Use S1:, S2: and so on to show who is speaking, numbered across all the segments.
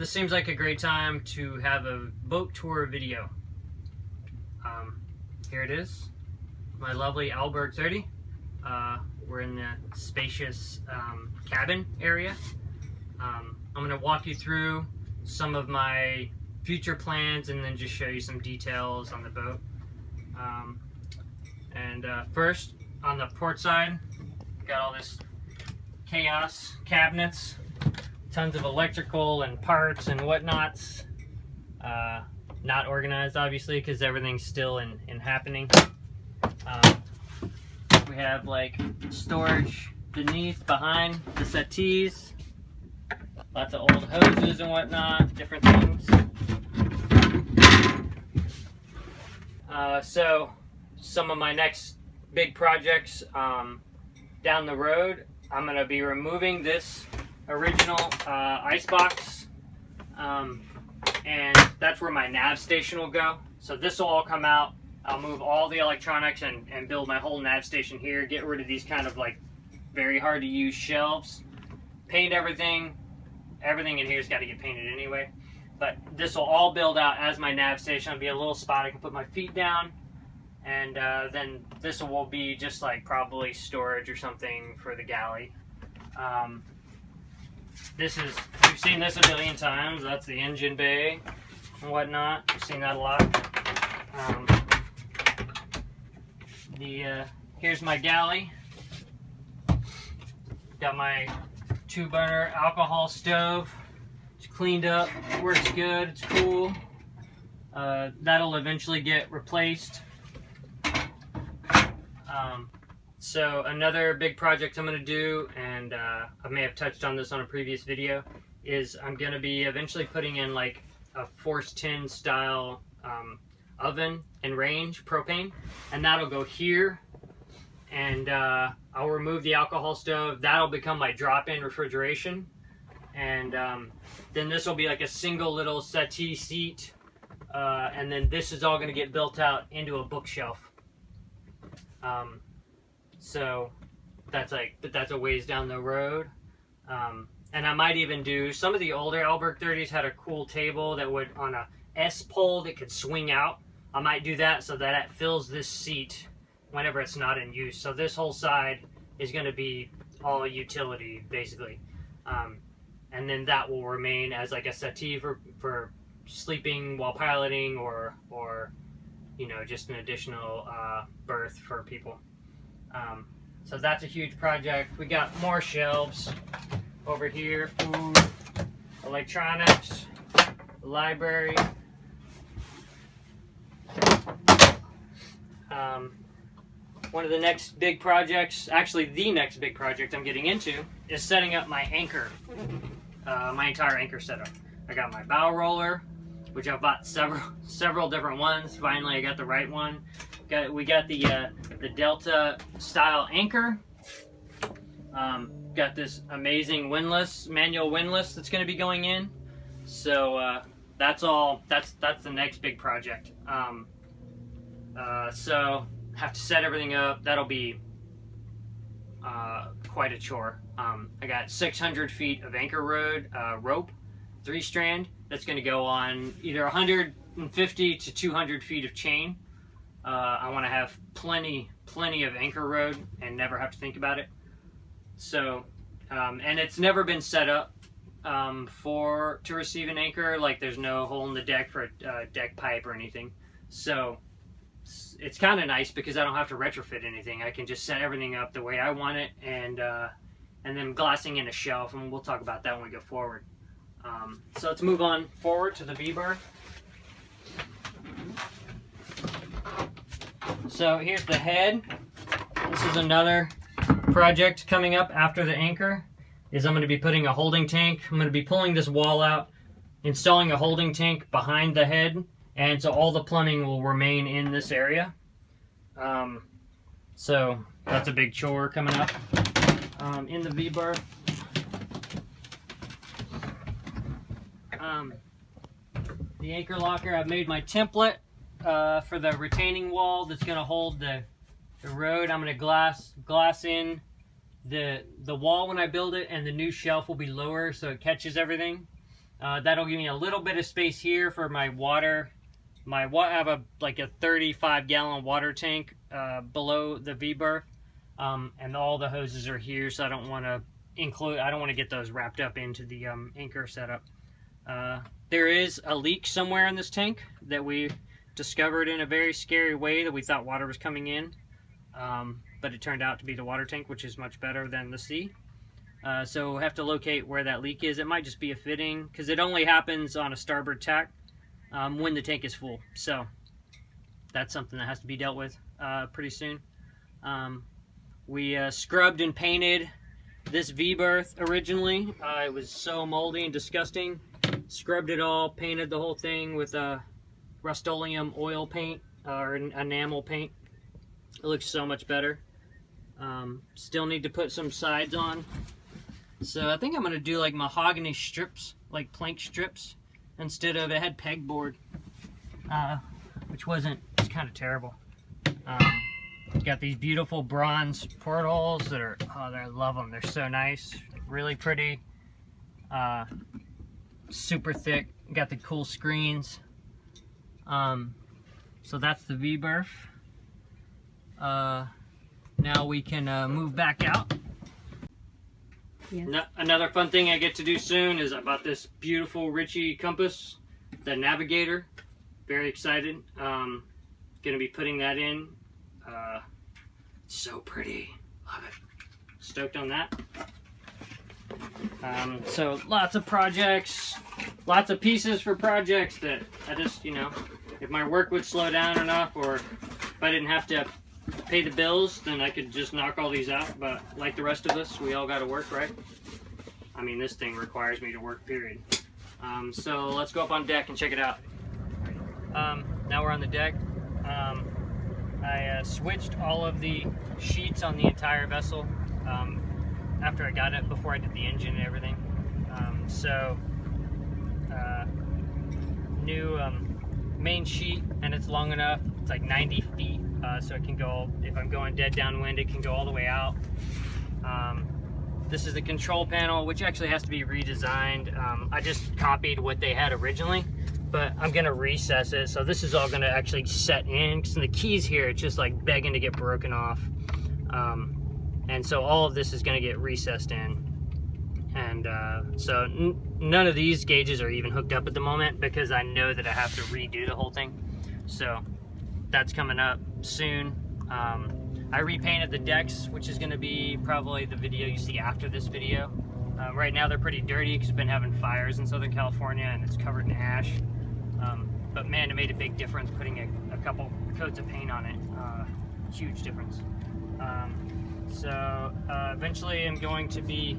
S1: this seems like a great time to have a boat tour video. Here it is, my lovely Alberg 30. We're in the spacious cabin area. I'm going to walk you through some of my future plans and then just show you some details on the boat. First, on the port side, got all this chaos cabinets, tons of electrical and parts and whatnots. Not organized, obviously, because everything's still in happening. We have like storage behind the settees, lots of old hoses and whatnot, different things. So some of my next big projects down the road, I'm going to be removing this original icebox, and that's where my nav station will go. So this will all come out. I'll move all the electronics and build my whole nav station here, get rid of these kind of like very hard to use shelves, paint everything. Everything in here's got to get painted anyway, but this will all build out as my nav station. It'll be a little spot I can put my feet down, and then this will be just like probably storage or something for the galley. This is, you've seen this a million times. That's the engine bay and whatnot. You've seen that a lot. Here's my galley. Got my 2-burner alcohol stove. It's cleaned up, works good, it's cool. That'll eventually get replaced. So another big project I'm going to do, and I may have touched on this on a previous video, is I'm going to be eventually putting in like a forced tin style oven and range, propane, and that'll go here, and I'll remove the alcohol stove. That'll become my drop-in refrigeration, and then this will be like a single little settee seat, and then this is all going to get built out into a bookshelf. So that's a ways down the road. And I might even do, some of the older Alberg 30s had a cool table that would, on a S pole that could swing out. I might do that so that it fills this seat whenever it's not in use. So this whole side is going to be all utility, basically. And then that will remain as like a settee for sleeping while piloting, or you know, just an additional berth for people. So that's a huge project. We got more shelves over here, food, electronics, library. One of the next big projects, actually the next big project I'm getting into, is setting up my anchor, my entire anchor setup. I got my bow roller, which I've bought several different ones. Finally, I got the right one. We got the Delta style anchor. Got this amazing windlass, manual windlass that's going to be going in. So that's the next big project. So have to set everything up. That'll be quite a chore. I got 600 feet of anchor rope, 3-strand. That's going to go on either 150 to 200 feet of chain. I want to have plenty of anchor road and never have to think about it. So, and it's never been set up to receive an anchor. Like there's no hole in the deck for a deck pipe or anything. So it's kind of nice because I don't have to retrofit anything. I can just set everything up the way I want it, and then glassing in a shelf, and we'll talk about that when we go forward. So let's move on forward to the V-berth. So here's the head. This is another project coming up after the anchor, is I'm going to be putting a holding tank. I'm going to be pulling this wall out, installing a holding tank behind the head, and so all the plumbing will remain in this area. So that's a big chore coming up. In the V-berth. The anchor locker, I've made my template for the retaining wall that's going to hold the road. I'm going to glass in the wall when I build it, and the new shelf will be lower so it catches everything. That'll give me a little bit of space here for my water. I have like a 35-gallon water tank below the V-berth, and all the hoses are here, so I don't want to get those wrapped up into the anchor setup. There is a leak somewhere in this tank that we discovered in a very scary way, that we thought water was coming in, but it turned out to be the water tank, which is much better than the sea. So we'll have to locate where that leak is. It might just be a fitting, because it only happens on a starboard tack when the tank is full. So that's something that has to be dealt with pretty soon. We scrubbed and painted this V-berth originally. It was so moldy and disgusting. Scrubbed it all, painted the whole thing with a Rust-Oleum oil paint or enamel paint. It looks so much better. Still need to put some sides on. So I think I'm gonna do like mahogany strips, like plank strips, instead of, it had pegboard, which it's kind of terrible. Got these beautiful bronze portholes that are, I love them. They're so nice, really pretty, super thick. Got the cool screens. So that's the V-berth. Now we can move back out.
S2: Yes.
S1: Another fun thing I get to do soon is I bought this beautiful Ritchie compass, the Navigator. Very excited. Gonna be putting that in. So pretty. Love it. Stoked on that. So lots of projects, lots of pieces for projects that I just, if my work would slow down enough, or if I didn't have to pay the bills, then I could just knock all these out. But like the rest of us, we all got to work, right? I mean, this thing requires me to work, period. So let's go up on deck and check it out. Now we're on the deck. I switched all of the sheets on the entire vessel after I got it, before I did the engine and everything. New main sheet, and it's long enough. It's like 90 feet, so it can go, if I'm going dead downwind, it can go all the way out. This is the control panel, which actually has to be redesigned. I just copied what they had originally, but I'm gonna recess it. So this is all gonna actually set in, because the keys here, it's just like begging to get broken off. And so all of this is gonna get recessed in. And so none of these gauges are even hooked up at the moment, because I know that I have to redo the whole thing. So that's coming up soon. I repainted the decks, which is gonna be probably the video you see after this video. Right now they're pretty dirty because we've been having fires in Southern California and it's covered in ash. But man, it made a big difference putting a couple coats of paint on it. Huge difference. Eventually I'm going to be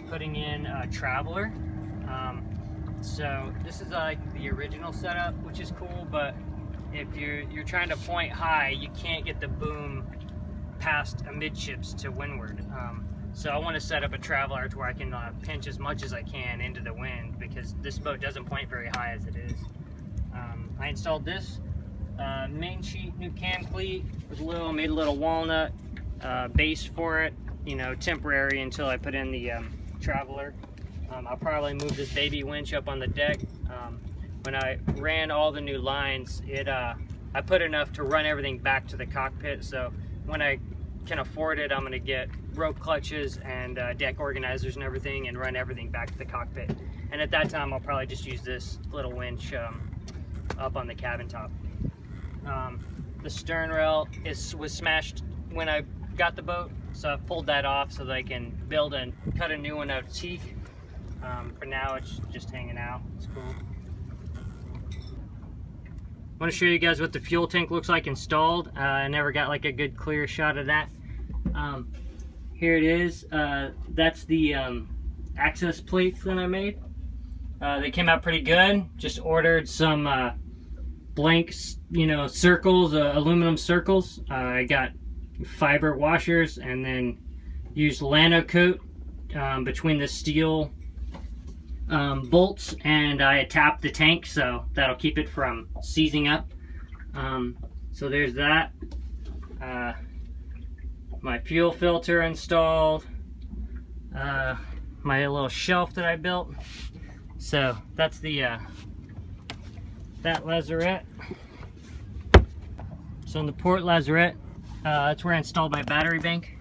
S1: putting in a Traveler. So this is like the original setup, which is cool, but if you're trying to point high, you can't get the boom past amidships to windward. So I want to set up a Traveler to where I can pinch as much as I can into the wind, because this boat doesn't point very high as it is. I installed this main sheet, new cam cleat, made a little walnut base for it, temporary until I put in the Traveler. I'll probably move this baby winch up on the deck. When I ran all the new lines, I put enough to run everything back to the cockpit, so when I can afford it, I'm going to get rope clutches and deck organizers and everything, and run everything back to the cockpit. And at that time, I'll probably just use this little winch up on the cabin top. The stern rail was smashed when I got the boat, so I've pulled that off so that I can build and cut a new one out of teak. For now, it's just hanging out. It's cool. I want to show you guys what the fuel tank looks like installed. I never got like a good clear shot of that. Here it is. That's the access plates that I made. They came out pretty good. Just ordered some blank, circles, aluminum circles. I got fiber washers and then used Lano coat between the steel bolts, and I tapped the tank, so that'll keep it from seizing up. So there's that. My fuel filter installed. My little shelf that I built. So that's the that lazarette. So in the port lazarette, that's where I installed my battery bank.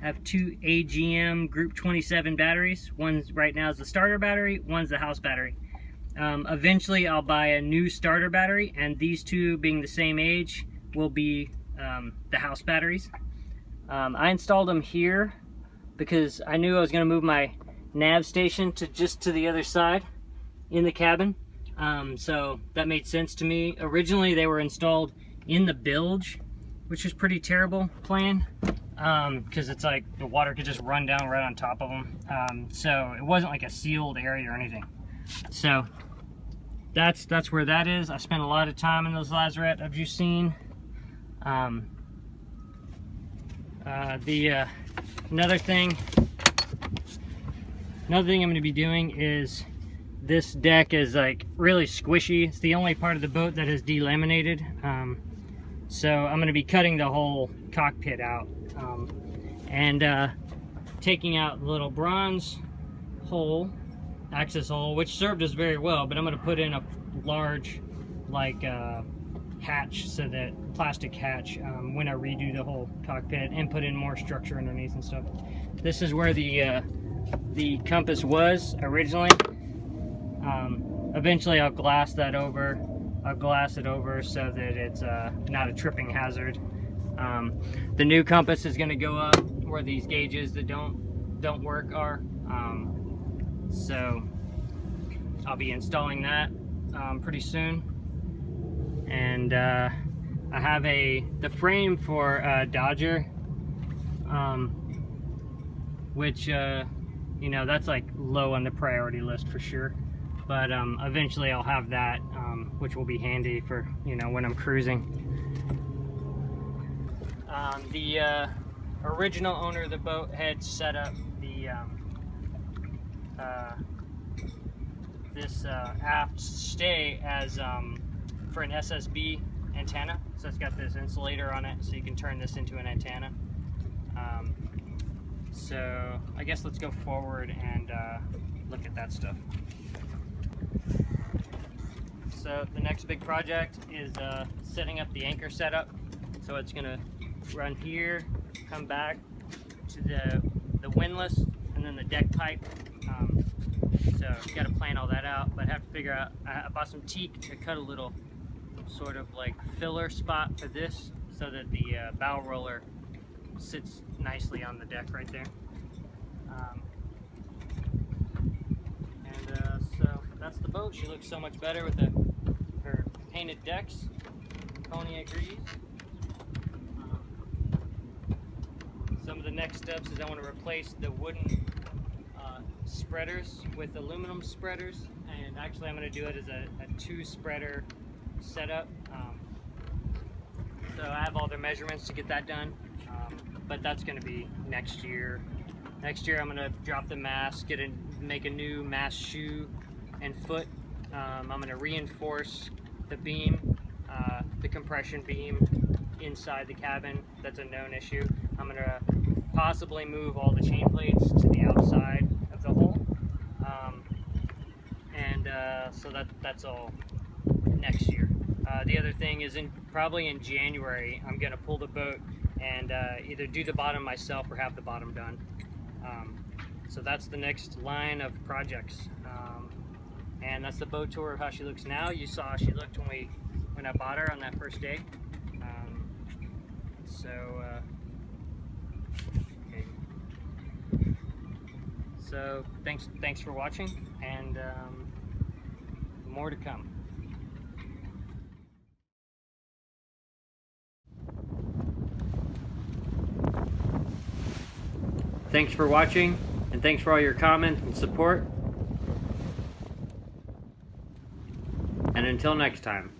S1: I have two AGM Group 27 batteries. One's right now is the starter battery, one's the house battery. Eventually I'll buy a new starter battery, and these two being the same age will be the house batteries. I installed them here because I knew I was going to move my nav station to just to the other side in the cabin. So that made sense to me. Originally they were installed in the bilge, which was pretty terrible plan, because it's like the water could just run down right on top of them. So it wasn't like a sealed area or anything. So that's where that is. I spent a lot of time in those lazarette I've just seen. Another thing I'm going to be doing is, this deck is like really squishy. It's the only part of the boat that is delaminated. So I'm going to be cutting the whole cockpit out, and taking out the little bronze hole, access hole, which served us very well, but I'm going to put in a large like hatch, so that plastic hatch, when I redo the whole cockpit, and put in more structure underneath and stuff. This is where the compass was originally. Eventually I'll glass that over. I'll glass it over so that it's not a tripping hazard. The new compass is going to go up where these gauges that don't work are. So I'll be installing that pretty soon. And I have the frame for Dodger, which you know, that's like low on the priority list for sure. But eventually I'll have that, which will be handy for, you know, when I'm cruising. The original owner of the boat had set up the this aft stay as for an SSB antenna. So it's got this insulator on it, so you can turn this into an antenna. So I guess let's go forward and look at that stuff. So the next big project is setting up the anchor setup. So it's gonna run here, come back to the windlass, and then the deck pipe. So got to plan all that out, but I have to figure out. I bought some teak to cut a little sort of like filler spot for this, so that the bow roller sits nicely on the deck right there. So that's the boat. She looks so much better with her painted decks. Tony agrees. Some of the next steps is I want to replace the wooden spreaders with aluminum spreaders, and actually I'm going to do it as a 2-spreader setup. So I have all the measurements to get that done, but that's going to be next year. Next year I'm going to drop the mast, make a new mast shoe and foot. I'm going to reinforce the beam, the compression beam inside the cabin. That's a known issue. I'm going to possibly move all the chain plates to the outside of the hull, so that's all next year. The other thing is, probably in January I'm going to pull the boat and either do the bottom myself or have the bottom done. So that's the next line of projects, and that's the boat tour of how she looks now. You saw how she looked when I bought her on that first day. Okay. So thanks for watching, and more to come. Thanks for watching, and thanks for all your comments and support. And until next time.